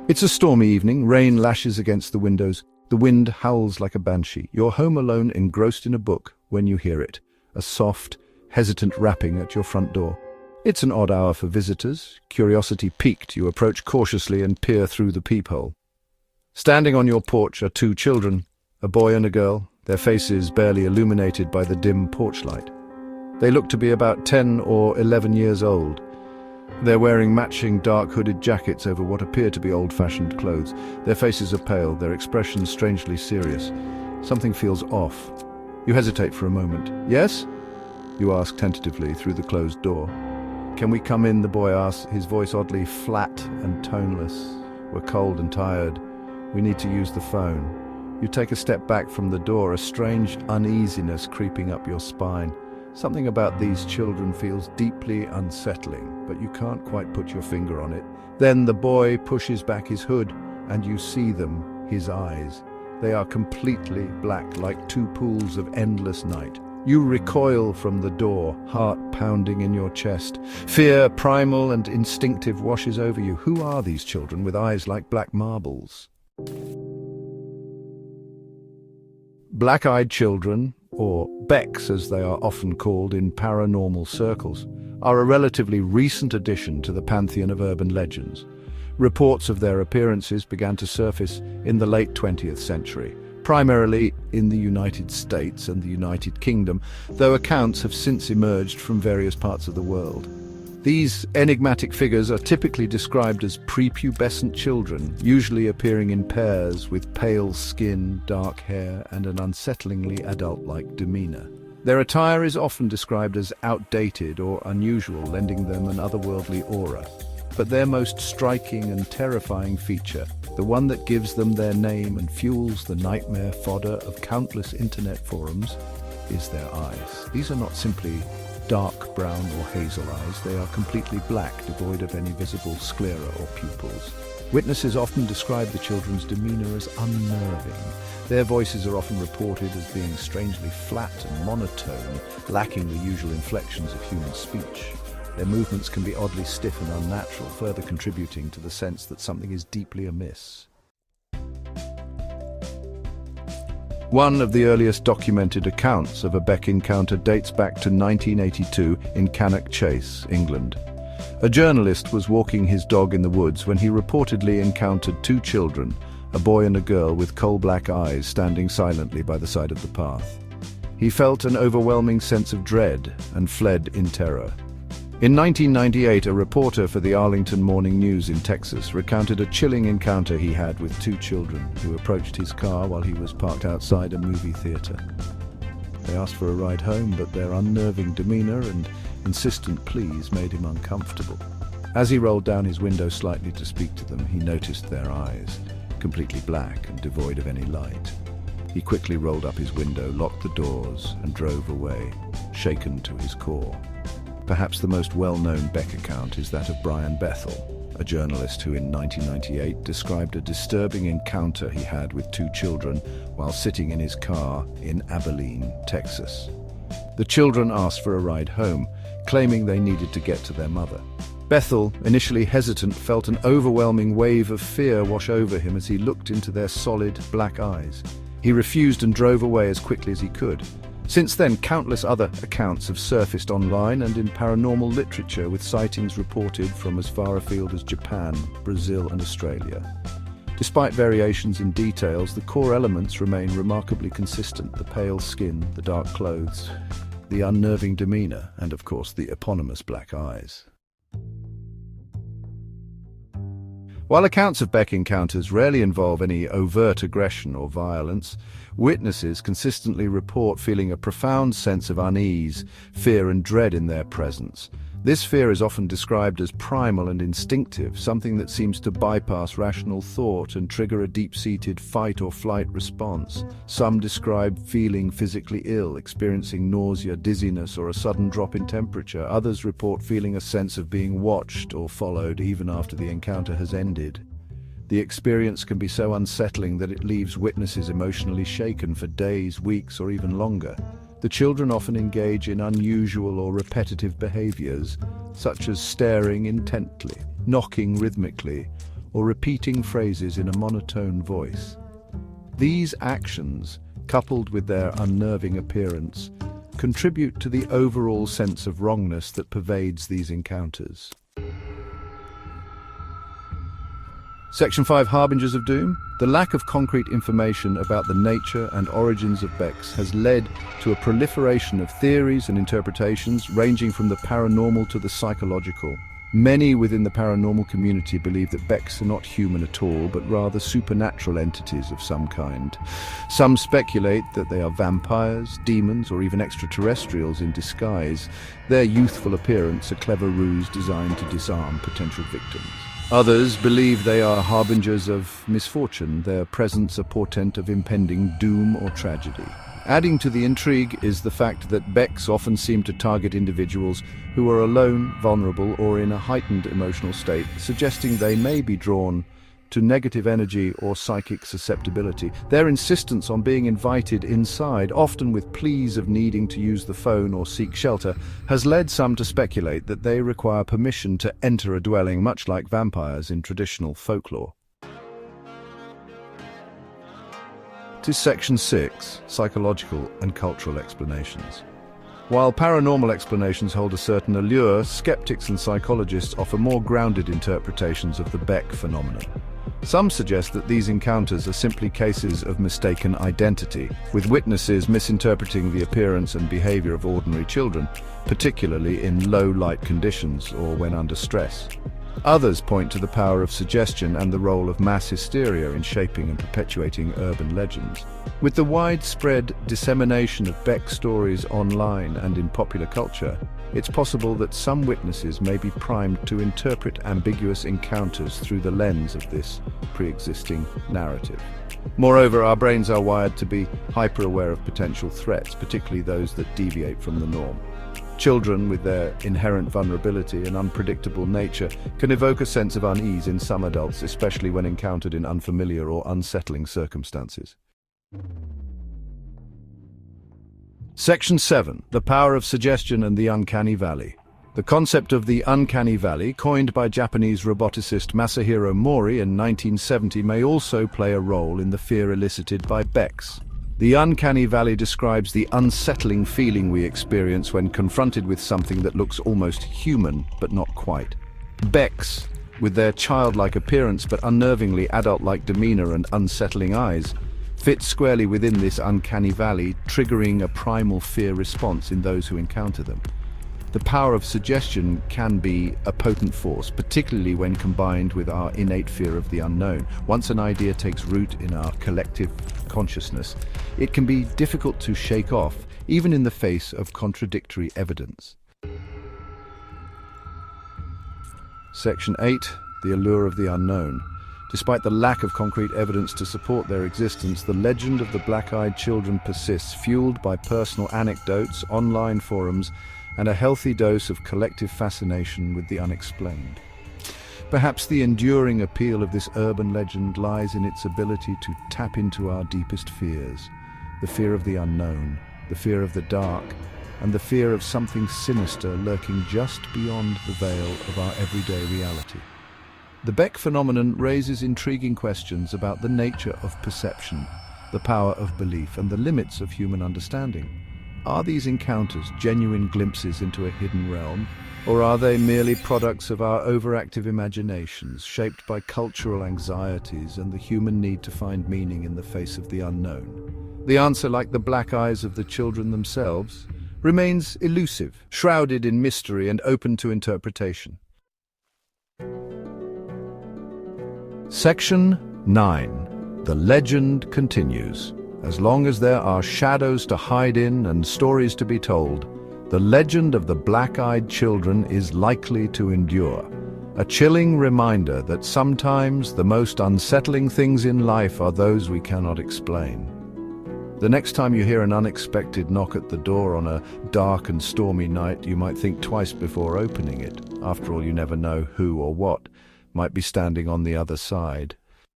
It's a stormy evening, rain lashes against the windows, the wind howls like a banshee. You're home alone, engrossed in a book, when you hear it, a soft, hesitant rapping at your front door. It's an odd hour for visitors. Curiosity piqued, you approach cautiously and peer through the peephole. Standing on your porch are two children, a boy and a girl, their faces barely illuminated by the dim porch light. They look to be about 10 or 11 years old. They're wearing matching dark hooded jackets over what appear to be old-fashioned clothes. Their faces are pale, their expressions strangely serious. Something feels off. You hesitate for a moment. "Yes?" you ask tentatively through the closed door. "Can we come in?" the boy asks, his voice oddly flat and toneless. "We're cold and tired. We need to use the phone." You take a step back from the door, a strange uneasiness creeping up your spine. Something about these children feels deeply unsettling, but you can't quite put your finger on it. Then the boy pushes back his hood, and you see them, his eyes. They are completely black, like two pools of endless night. You recoil from the door, heart pounding in your chest. Fear, primal and instinctive, washes over you. Who are these children with eyes like black marbles? Black-eyed children, or Becks as they are often called in paranormal circles, are a relatively recent addition to the pantheon of urban legends. Reports of their appearances began to surface in the late 20th century, primarily in the United States and the United Kingdom, though accounts have since emerged from various parts of the world. These enigmatic figures are typically described as prepubescent children, usually appearing in pairs with pale skin, dark hair, and an unsettlingly adult-like demeanor. Their attire is often described as outdated or unusual, lending them an otherworldly aura. But their most striking and terrifying feature, the one that gives them their name and fuels the nightmare fodder of countless internet forums, is their eyes. These are not simply dark brown or hazel eyes. They are completely black, devoid of any visible sclera or pupils. Witnesses often describe the children's demeanor as unnerving. Their voices are often reported as being strangely flat and monotone, lacking the usual inflections of human speech. Their movements can be oddly stiff and unnatural, further contributing to the sense that something is deeply amiss. One of the earliest documented accounts of a Beck encounter dates back to 1982 in Cannock Chase, England. A journalist was walking his dog in the woods when he reportedly encountered two children, a boy and a girl with coal-black eyes, standing silently by the side of the path. He felt an overwhelming sense of dread and fled in terror. In 1998, a reporter for the Arlington Morning News in Texas recounted a chilling encounter he had with two children who approached his car while he was parked outside a movie theater. They asked for a ride home, but their unnerving demeanor and insistent pleas made him uncomfortable. As he rolled down his window slightly to speak to them, he noticed their eyes, completely black and devoid of any light. He quickly rolled up his window, locked the doors, and drove away, shaken to his core. Perhaps the most well-known Beck account is that of Brian Bethel, a journalist who in 1998 described a disturbing encounter he had with two children while sitting in his car in Abilene, Texas. The children asked for a ride home, claiming they needed to get to their mother. Bethel, initially hesitant, felt an overwhelming wave of fear wash over him as he looked into their solid, black eyes. He refused and drove away as quickly as he could. Since then, countless other accounts have surfaced online and in paranormal literature, with sightings reported from as far afield as Japan, Brazil, and Australia. Despite variations in details, the core elements remain remarkably consistent: the pale skin, the dark clothes, the unnerving demeanor, and of course the eponymous black eyes. While accounts of Beck encounters rarely involve any overt aggression or violence, witnesses consistently report feeling a profound sense of unease, fear and dread in their presence. This fear is often described as primal and instinctive, something that seems to bypass rational thought and trigger a deep-seated fight-or-flight response. Some describe feeling physically ill, experiencing nausea, dizziness, or a sudden drop in temperature. Others report feeling a sense of being watched or followed even after the encounter has ended. The experience can be so unsettling that it leaves witnesses emotionally shaken for days, weeks, or even longer. The children often engage in unusual or repetitive behaviors, such as staring intently, knocking rhythmically, or repeating phrases in a monotone voice. These actions, coupled with their unnerving appearance, contribute to the overall sense of wrongness that pervades these encounters. Section 5. Harbingers of Doom. The lack of concrete information about the nature and origins of Becks has led to a proliferation of theories and interpretations ranging from the paranormal to the psychological. Many within the paranormal community believe that Becks are not human at all, but rather supernatural entities of some kind. Some speculate that they are vampires, demons, or even extraterrestrials in disguise, their youthful appearance a clever ruse designed to disarm potential victims. Others believe they are harbingers of misfortune, their presence a portent of impending doom or tragedy. Adding to the intrigue is the fact that Becks often seem to target individuals who are alone, vulnerable, or in a heightened emotional state, suggesting they may be drawn to negative energy or psychic susceptibility. Their insistence on being invited inside, often with pleas of needing to use the phone or seek shelter, has led some to speculate that they require permission to enter a dwelling, much like vampires in traditional folklore. To Section 6. Psychological and cultural explanations. While paranormal explanations hold a certain allure, skeptics and psychologists offer more grounded interpretations of the Beck phenomenon. Some suggest that these encounters are simply cases of mistaken identity, with witnesses misinterpreting the appearance and behavior of ordinary children, particularly in low-light conditions or when under stress. Others point to the power of suggestion and the role of mass hysteria in shaping and perpetuating urban legends. With the widespread dissemination of Beck stories online and in popular culture, it's possible that some witnesses may be primed to interpret ambiguous encounters through the lens of this pre-existing narrative. Moreover, our brains are wired to be hyper-aware of potential threats, particularly those that deviate from the norm. Children, with their inherent vulnerability and unpredictable nature, can evoke a sense of unease in some adults, especially when encountered in unfamiliar or unsettling circumstances. Section 7. The power of suggestion and the uncanny valley. The concept of the uncanny valley, coined by Japanese roboticist Masahiro Mori in 1970, may also play a role in the fear elicited by Becks. The uncanny valley describes the unsettling feeling we experience when confronted with something that looks almost human, but not quite. Becks, with their childlike appearance but unnervingly adult-like demeanor and unsettling eyes, fit squarely within this uncanny valley, triggering a primal fear response in those who encounter them. The power of suggestion can be a potent force, particularly when combined with our innate fear of the unknown. Once an idea takes root in our collective consciousness, it can be difficult to shake off, even in the face of contradictory evidence. Section 8. The allure of the unknown. Despite the lack of concrete evidence to support their existence, the legend of the black-eyed children persists, fueled by personal anecdotes, online forums, and a healthy dose of collective fascination with the unexplained. Perhaps the enduring appeal of this urban legend lies in its ability to tap into our deepest fears: the fear of the unknown, the fear of the dark, and the fear of something sinister lurking just beyond the veil of our everyday reality. The Beck phenomenon raises intriguing questions about the nature of perception, the power of belief, and the limits of human understanding. Are these encounters genuine glimpses into a hidden realm, or are they merely products of our overactive imaginations, shaped by cultural anxieties and the human need to find meaning in the face of the unknown? The answer, like the black eyes of the children themselves, remains elusive, shrouded in mystery and open to interpretation. Section 9. The legend continues. As long as there are shadows to hide in and stories to be told, the legend of the black-eyed children is likely to endure. A chilling reminder that sometimes the most unsettling things in life are those we cannot explain. The next time you hear an unexpected knock at the door on a dark and stormy night, you might think twice before opening it. After all, you never know who or what might be standing on the other side.